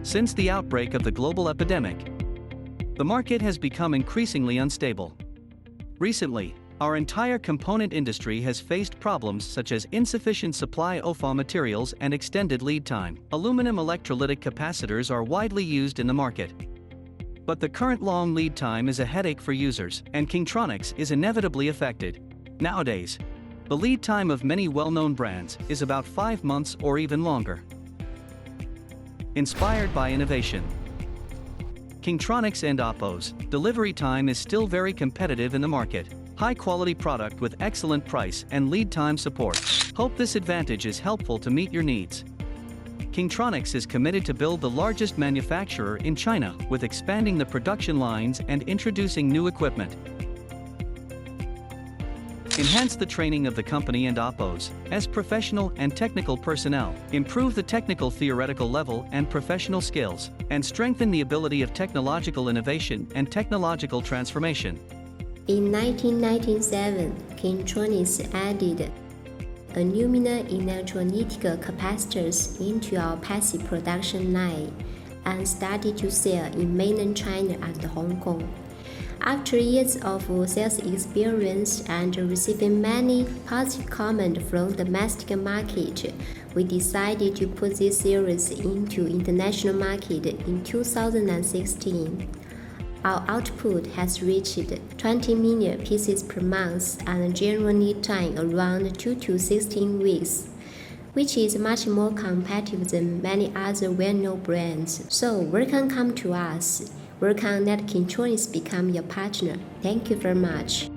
Since the outbreak of the global epidemic, the market has become increasingly unstable. Recently, our entire component industry has faced problems such as insufficient supply of materials and extended lead time. Aluminum electrolytic capacitors are widely used in the market. But the current long lead time is a headache for users, and Kingtronics is inevitably affected. Nowadays, the lead time of many well-known brands is about 5 months or even longer. Inspired by innovation, Kingtronics and Oppo's delivery time is still very competitive in the market. High-quality product with excellent price and lead time support. Hope this advantage is helpful to meet your needs. Kingtronics is committed to build the largest manufacturer in China with expanding the production lines and introducing new equipment. Enhance the training of the company and Oppo's as professional and technical personnel. Improve the technical theoretical level and professional skills, and strengthen the ability of technological innovation and technological transformation. In 1997, Kingtronics added aluminum electrolytic capacitors into our passive production line and started to sell in mainland China and Hong Kong. After years of sales experience and receiving many positive comments from the domestic market, we decided to put this series into international market in 2016. Our output has reached 20 million pieces per month and a general lead time around 2 to 16 weeks, which is much more competitive than many other well-known brands. So welcome to us. Welcome, let Kingtronics become your partner. Thank you very much.